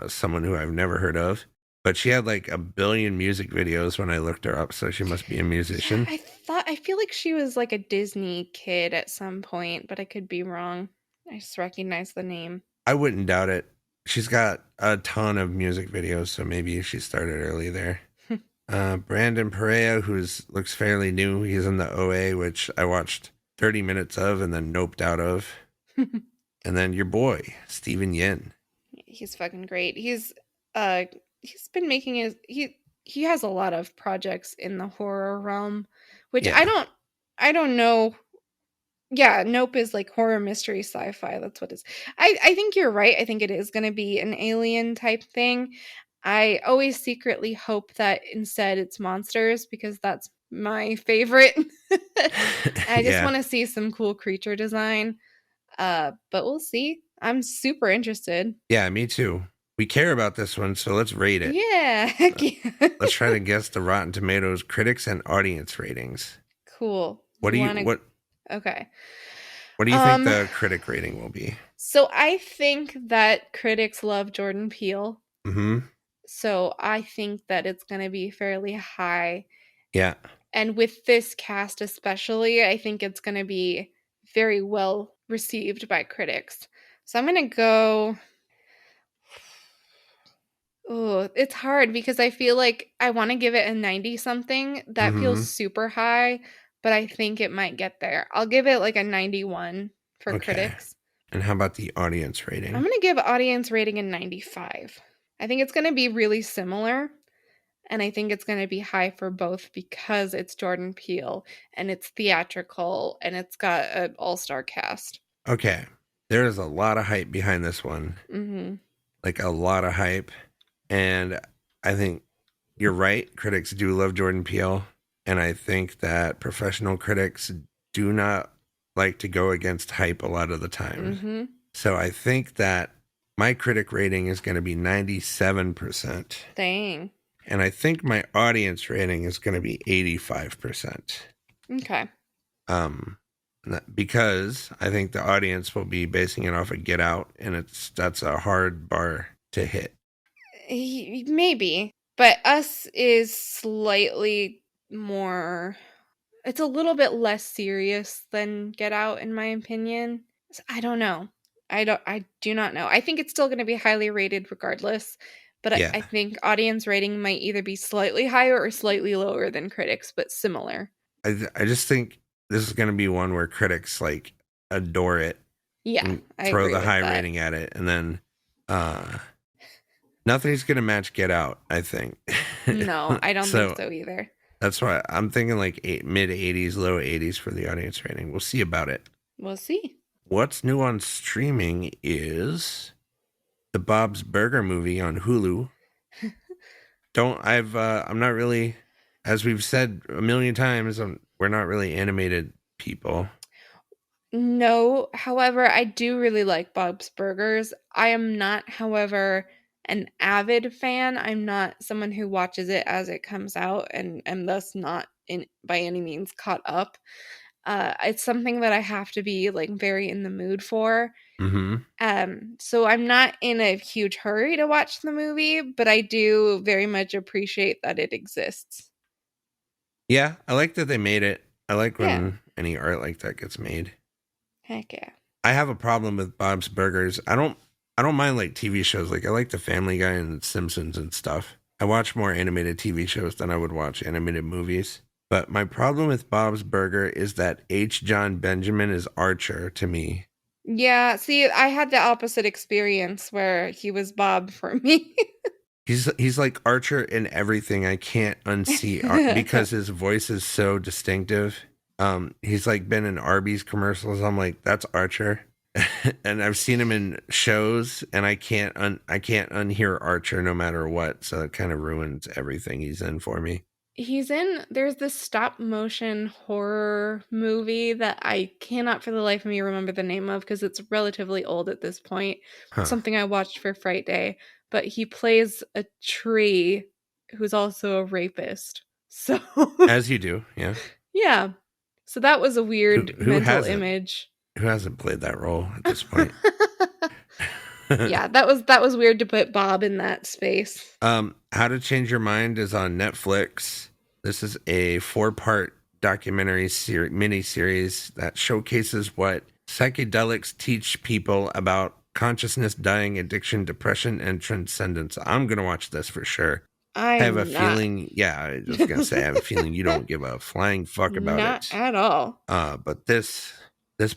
someone who I've never heard of, but she had like 1 billion music videos when I looked her up, so she must be a musician. Yeah, I feel like she was like a Disney kid at some point, but I could be wrong. I just recognize the name. I wouldn't doubt it. She's got a ton of music videos, so maybe she started early there. Brandon Perea, looks fairly new. He's in the OA, which I watched 30 minutes of and then noped out of. And then your boy, Steven Yeun. He's fucking great. He's been making he has a lot of projects in the horror realm, which Yeah. I don't know. Yeah, Nope is like horror mystery sci-fi. That's what it is. I think you're right. I think it is going to be an alien type thing. I always secretly hope that instead it's monsters because that's my favorite. I just Yeah. want to see some cool creature design. But we'll see. I'm super interested. Yeah, me too. We care about this one, so let's rate it. Yeah, heck yeah. Let's try to guess the Rotten Tomatoes critics and audience ratings. Cool. What do you wanna... what Okay. what do you think the critic rating will be? So I think that critics love Jordan Peele. Mm-hmm. So I think that it's going to be fairly high. Yeah. And with this cast especially, I think it's going to be very well received by critics. So I'm going to go... Oh, it's hard because I feel like I want to give it a 90 something. That feels super high, but I think it might get there. I'll give it like a 91 for critics. And how about the audience rating? I'm going to give audience rating a 95. I think it's going to be really similar, and I think it's going to be high for both because it's Jordan Peele and it's theatrical and it's got an all-star cast. Okay. There is a lot of hype behind this one. Mm-hmm. Like a lot of hype. And I think you're right. Critics do love Jordan Peele. And I think that professional critics do not like to go against hype a lot of the time. Mm-hmm. So I think that my critic rating is going to be 97%. Dang. And I think my audience rating is going to be 85%. Okay. Because I think the audience will be basing it off of Get Out, and that's a hard bar to hit. Maybe. But Us is slightly more... It's a little bit less serious than Get Out, in my opinion. I don't know. I do not know. I think it's still going to be highly rated regardless. But yeah. I think audience rating might either be slightly higher or slightly lower than critics, but similar. I just think this is going to be one where critics like adore it. Yeah, I throw the high rating at it, and then nothing's going to match Get Out, I think. No, I don't think so either. That's why I'm thinking like mid 80s, low 80s for the audience rating. We'll see about it. We'll see. What's new on streaming is the Bob's Burger movie on Hulu. I'm not really, as we've said a million times, we're not really animated people. No, however, I do really like Bob's Burgers. I am not, however, an avid fan. I'm not someone who watches it as it comes out and thus not by any means caught up. It's something that I have to be like very in the mood for. Mm-hmm. So I'm not in a huge hurry to watch the movie, but I do very much appreciate that it exists. Yeah, I like that they made it. I like when any art like that gets made. Heck yeah. I have a problem with Bob's Burgers. I don't mind like TV shows. Like I like the Family Guy and the Simpsons and stuff. I watch more animated TV shows than I would watch animated movies. But my problem with Bob's Burger is that H. John Benjamin is Archer to me. Yeah, see, I had the opposite experience where he was Bob for me. He's like Archer in everything. I can't unsee because his voice is so distinctive. He's like been in Arby's commercials. I'm like, that's Archer. And I've seen him in shows, and I can't unhear Archer no matter what. So it kind of ruins everything he's in for me. There's this stop motion horror movie that I cannot for the life of me remember the name of because it's relatively old at this point. Something I watched for Fright Day, but he plays a tree who's also a rapist. So as you do, yeah. Yeah. So that was a weird mental image. Who hasn't played that role at this point? Yeah, that was weird to put Bob in that space. How to Change Your Mind is on Netflix. This is a 4-part documentary mini-series that showcases what psychedelics teach people about consciousness, dying, addiction, depression, and transcendence. I'm going to watch this for sure. I have a feeling, I was going to say, I have a feeling you don't give a flying fuck about it. Not at all. But this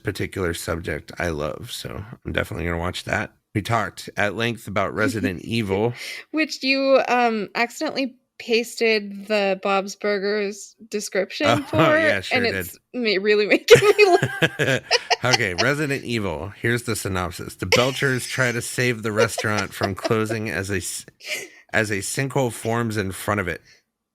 particular subject I love, so I'm definitely going to watch that. We talked at length about Resident Evil. Which you accidentally pasted the Bob's Burgers description for. Oh, yeah, sure and did. It's really making me laugh. Okay, Resident Evil. Here's the synopsis. The Belchers try to save the restaurant from closing as a sinkhole forms in front of it,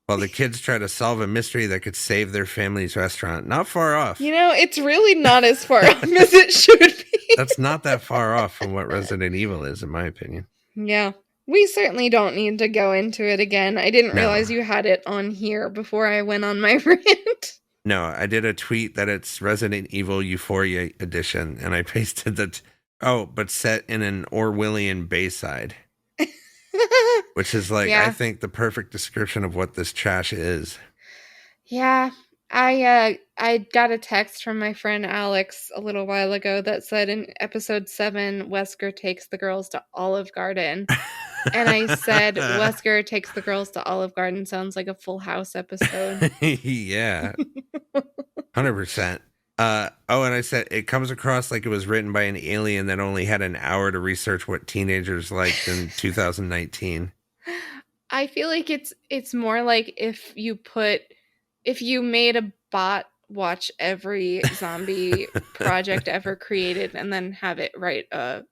while the kids try to solve a mystery that could save their family's restaurant. Not far off. It's really not as far off as it should be. That's not that far off from what Resident Evil is, in my opinion. Yeah. We certainly don't need to go into it again. I didn't No. realize you had it on here before I went on my rant. No, I did a tweet that it's Resident Evil Euphoria edition, and I pasted but set in an Orwellian Bayside, which is like, Yeah. I think the perfect description of what this trash is. Yeah. I got a text from my friend Alex a little while ago that said in episode 7, Wesker takes the girls to Olive Garden. And I said, Wesker takes the girls to Olive Garden sounds like a Full House episode. Yeah. 100%. And I said it comes across like it was written by an alien that only had an hour to research what teenagers liked in 2019. I feel like it's more like if you made a bot watch every zombie project ever created and then have it write a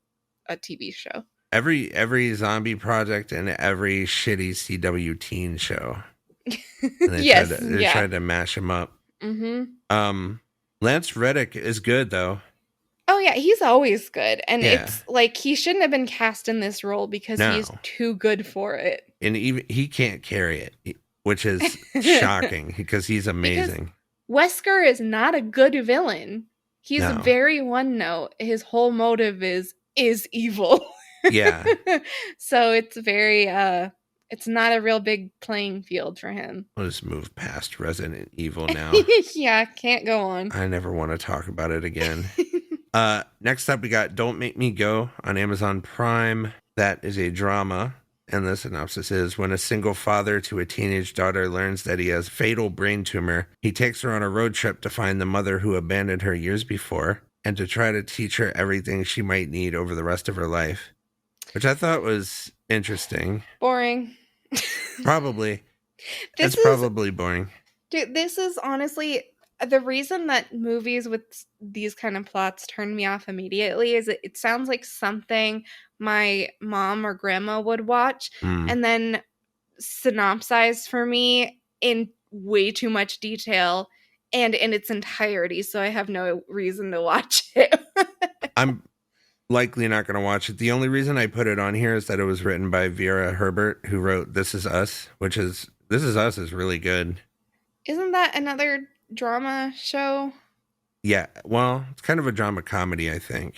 TV show. Every zombie project and every shitty CW teen show. And they tried to mash him up. Mm-hmm. Lance Reddick is good though. Oh yeah, he's always good, and it's like he shouldn't have been cast in this role because he's too good for it. And even he can't carry it, which is shocking because he's amazing. Because Wesker is not a good villain. He's very one note. His whole motive is evil. Yeah. So it's very it's not a real big playing field for him. We'll just move past Resident Evil now. Yeah, can't go on. I never want to talk about it again. Next up, we got Don't Make Me Go on Amazon Prime. That is a drama. And the synopsis is, when a single father to a teenage daughter learns that he has a fatal brain tumor, he takes her on a road trip to find the mother who abandoned her years before and to try to teach her everything she might need over the rest of her life. Which I thought was interesting. Boring. Probably. It's probably boring. Dude, this is honestly the reason that movies with these kind of plots turn me off immediately is it sounds like something my mom or grandma would watch and then synopsize for me in way too much detail and in its entirety, so I have no reason to watch it. I'm likely not going to watch it. The only reason I put it on here is that it was written by Vera Herbert, who wrote This Is Us, This Is Us is really good. Isn't that another drama show? Yeah, well, it's kind of a drama comedy, I think.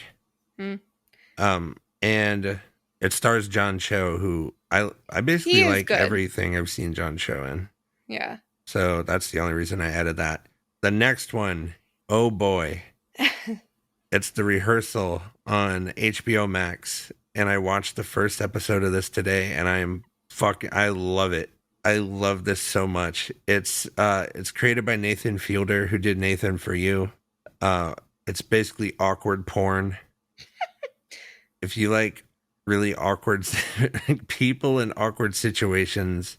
And it stars John Cho, who I basically like good. Everything I've seen John Cho in. Yeah. So that's the only reason I added that. The next one, oh boy. It's The Rehearsal on HBO Max. And I watched the first episode of this today and I love it. I love this so much. It's created by Nathan Fielder, who did Nathan For You. It's basically awkward porn. If you like really awkward people in awkward situations,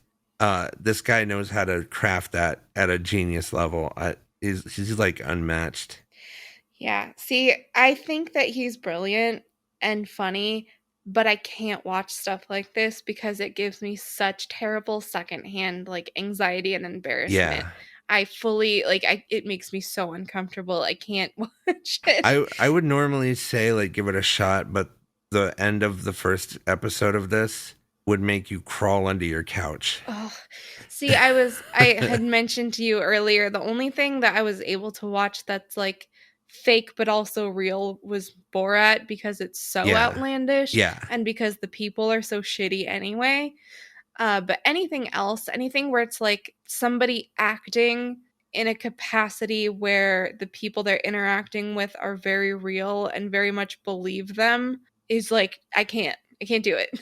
this guy knows how to craft that at a genius level. He's like unmatched. Yeah. See, I think that he's brilliant and funny, but I can't watch stuff like this because it gives me such terrible secondhand like anxiety and embarrassment. Yeah. I fully it makes me so uncomfortable. I can't watch it. I would normally say like give it a shot, but the end of the first episode of this would make you crawl under your couch. Oh, see, I had mentioned to you earlier, the only thing that I was able to watch that's like fake but also real was Borat because it's so outlandish. Yeah. And because the people are so shitty anyway. But anything else, anything where it's like somebody acting in a capacity where the people they're interacting with are very real and very much believe them is like, I can't do it.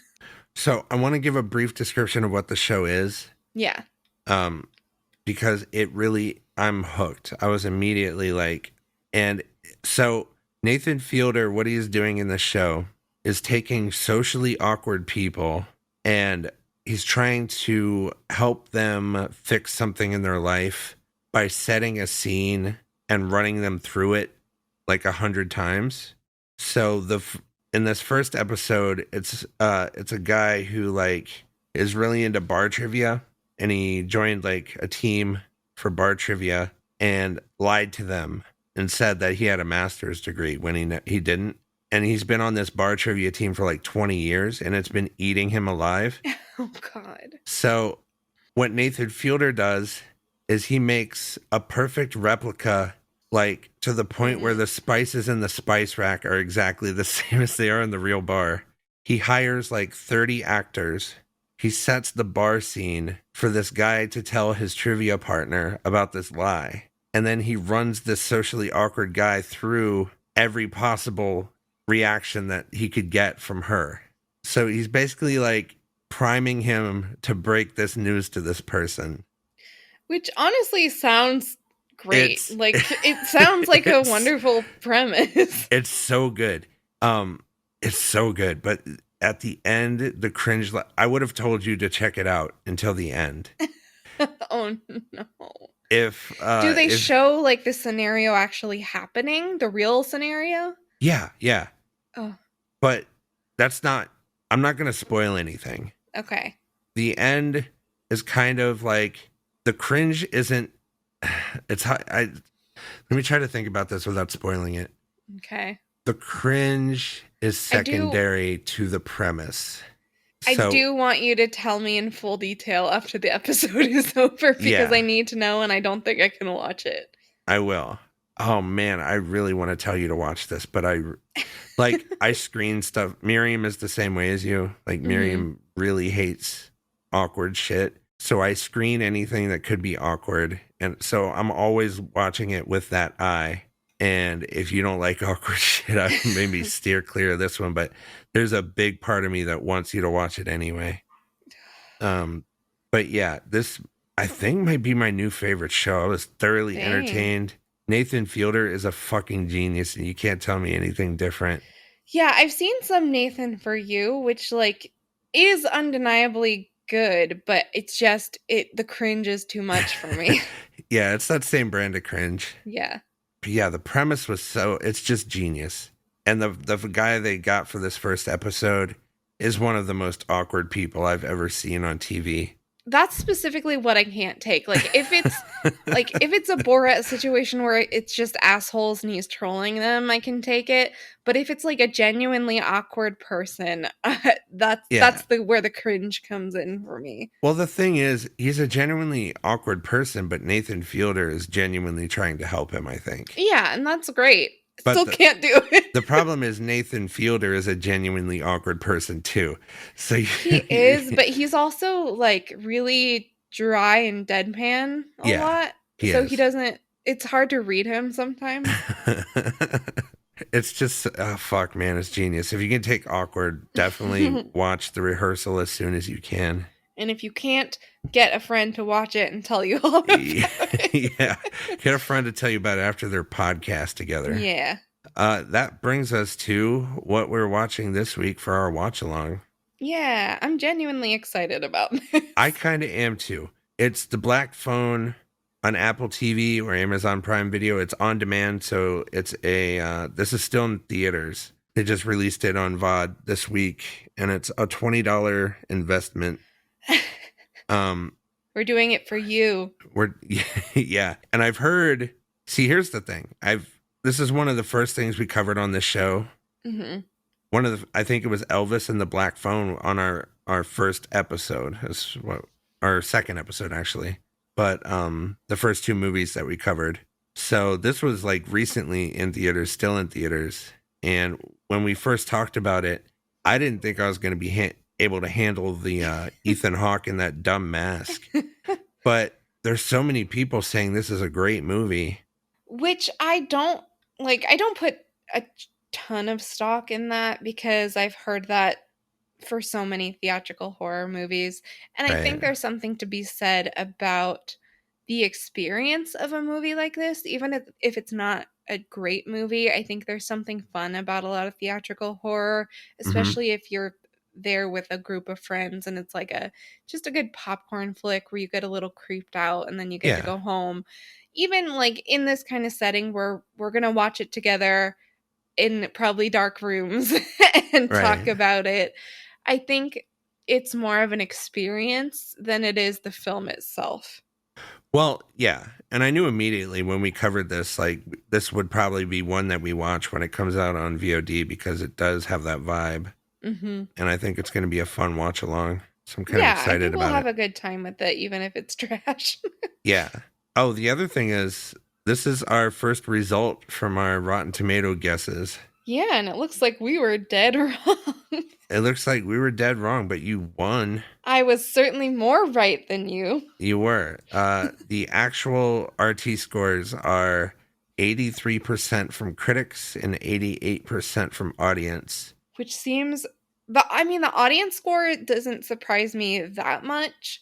So I want to give a brief description of what the show is. Yeah. Because I'm hooked. I was immediately like, and so Nathan Fielder, what he's doing in the show is taking socially awkward people and he's trying to help them fix something in their life by setting a scene and running them through it like 100 times. So in this first episode, it's a guy who like is really into bar trivia, and he joined like a team for bar trivia and lied to them and said that he had a master's degree when he didn't. and he's been on this bar trivia team for like 20 years, and it's been eating him alive. Oh, God. So what Nathan Fielder does is he makes a perfect replica, like to the point where the spices in the spice rack are exactly the same as they are in the real bar. He hires like 30 actors. He sets the bar scene for this guy to tell his trivia partner about this lie. And then he runs this socially awkward guy through every possible reaction that he could get from her. So he's basically like priming him to break this news to this person. Which honestly sounds great. It's Like, it sounds like a wonderful premise. It's so good. It's so good. But at the end, the cringe, I would have told you to check it out until the end. Oh, no. If Do they show like the scenario actually happening? The real scenario? Yeah. Oh, But I'm not going to spoil anything. okay. The end is kind of like, the cringe isn't, let me try to think about this without spoiling it. Okay. The cringe is secondary to the premise. I do want you to tell me in full detail after the episode is over, because I need to know, and I don't think I can watch it. I will. Oh man, I really want to tell you to watch this, but I screen stuff. Miriam is the same way as you. Like, Miriam really hates awkward shit. So I screen anything that could be awkward. And so I'm always watching it with that eye. And if you don't like awkward shit, I maybe steer clear of this one. But there's a big part of me that wants you to watch it anyway. But yeah, this I think might be my new favorite show. I was thoroughly entertained. Nathan Fielder is a fucking genius, and you can't tell me anything different. Yeah, I've seen some Nathan For You, which like is undeniably good, but it's just the cringe is too much for me. Yeah, it's that same brand of cringe. Yeah. But yeah, the premise was it's just genius. And the guy they got for this first episode is one of the most awkward people I've ever seen on TV. That's specifically what I can't take. Like, if it's a Borat situation where it's just assholes and he's trolling them, I can take it. But if it's like a genuinely awkward person, that's where the cringe comes in for me. Well, the thing is, he's a genuinely awkward person, but Nathan Fielder is genuinely trying to help him, I think. Yeah, and that's great. But Still can't do it. The problem is Nathan Fielder is a genuinely awkward person too. So he is, but he's also like really dry and deadpan a lot. He doesn't. It's hard to read him sometimes. It's just fuck, man, it's genius. If you can take awkward, definitely watch The Rehearsal as soon as you can. And if you can't, get a friend to watch it and tell you all about it. Yeah. Get a friend to tell you about it after their podcast together. Yeah. That brings us to what we're watching this week for our watch along. Yeah, I'm genuinely excited about this. I kind of am too. It's The Black Phone on Apple TV or Amazon Prime Video. It's on demand, so it's this is still in theaters. They just released it on VOD this week, and it's a $20 investment. We're doing it for you. Yeah. And I've heard, see, here's the thing. This is one of the first things we covered on this show. Mm-hmm. I think it was Elvis and the Black Phone on our first episode. Our second episode, actually. But the first two movies that we covered. So this was like recently in theaters, still in theaters. And when we first talked about it, I didn't think I was going to be able to handle the Ethan Hawke in that dumb mask. But there's so many people saying this is a great movie. Which I don't put a ton of stock in that, because I've heard that for so many theatrical horror movies. And I think there's something to be said about the experience of a movie like this. Even if it's not a great movie, I think there's something fun about a lot of theatrical horror, especially if you're there with a group of friends and it's like just a good popcorn flick where you get a little creeped out and then you get to go home. Even like in this kind of setting where we're going to watch it together in probably dark rooms and talk about it, I think it's more of an experience than it is the film itself. Well, yeah. And I knew immediately when we covered this, like, this would probably be one that we watch when it comes out on VOD because it does have that vibe. Mm-hmm. And I think it's going to be a fun watch along. So I'm kind of Yeah, I excited think we'll about have it. a good time with it, even if it's trash. Yeah. Oh, the other thing is, this is our first result from our Rotten Tomato guesses. Yeah, and it looks like we were dead wrong. It looks like we were dead wrong, but you won. I was certainly more right than you. You were. The actual RT scores are 83% from critics and 88% from audience. Which seems the audience score doesn't surprise me that much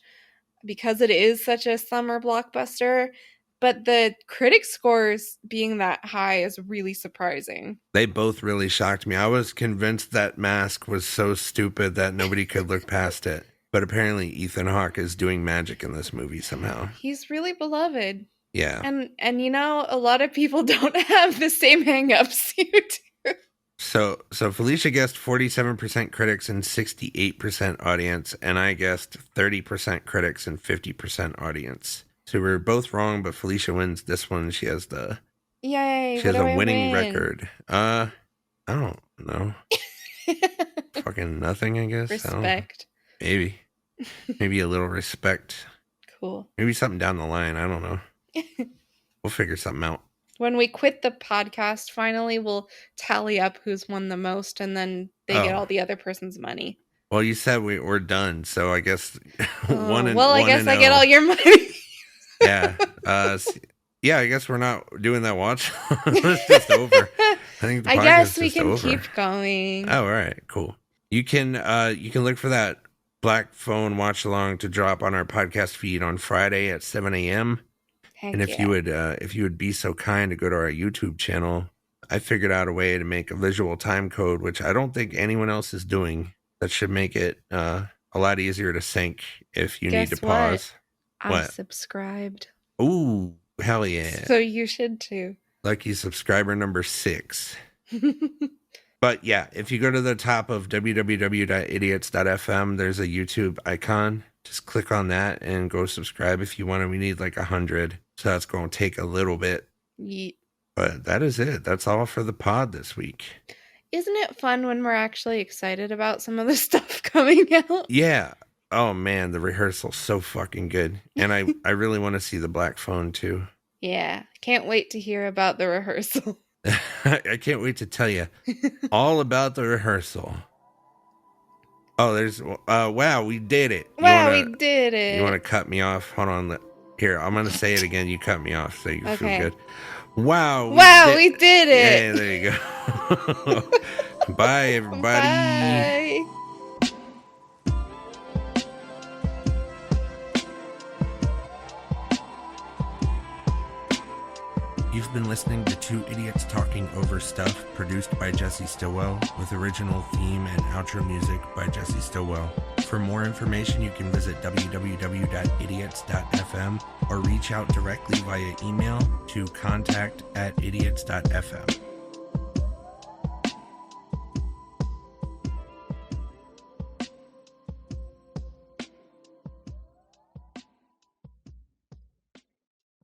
because it is such a summer blockbuster, but the critic scores being that high is really surprising. They both really shocked me. I was convinced that Mask was so stupid that nobody could look past it. But apparently Ethan Hawke is doing magic in this movie somehow. He's really beloved. Yeah. And a lot of people don't have the same hang-ups you do. So Felicia guessed 47% critics and 68% audience, and I guessed 30% critics and 50% audience. So we're both wrong, but Felicia wins this one. She has Yay! She has a winning record. I don't know. Fucking nothing, I guess. Respect. Maybe a little respect. Cool. Maybe something down the line. I don't know. We'll figure something out. When we quit the podcast, finally, we'll tally up who's won the most, and then they get all the other person's money. Well, you said we're done, so I guess I guess I get all your money. Yeah. Yeah, I guess we're not doing that watch. It's just over. I guess we can keep going. Oh, all right, cool. You can look for that Black Phone watch along to drop on our podcast feed on Friday at 7 a.m. And if you would be so kind to go to our YouTube channel, I figured out a way to make a visual time code, which I don't think anyone else is doing. That should make it a lot easier to sync if you need to pause. I'm subscribed. Ooh, hell yeah. So you should too. Lucky subscriber number 6. But yeah, if you go to the top of www.idiots.fm, there's a YouTube icon. Just click on that and go subscribe if you want. We need like 100. So that's going to take a little bit. Yeet. But that is it. That's all for the pod this week. Isn't it fun when we're actually excited about some of the stuff coming out? Yeah. Oh man, the rehearsal's so fucking good. And I really want to see the Black Phone too. Yeah. Can't wait to hear about the rehearsal. I can't wait to tell you all about the rehearsal. Oh, there's wow, we did it. We did it. You want to cut me off? Hold on. Here, I'm going to say it again. You cut me off so you feel good. Wow, we did it. Yeah, there you go. Bye, everybody. Bye. You've been listening to Two Idiots Talking Over Stuff, produced by Jesse Stillwell, with original theme and outro music by Jesse Stillwell. For more information, you can visit www.idiots.fm or reach out directly via email to contact@idiots.fm.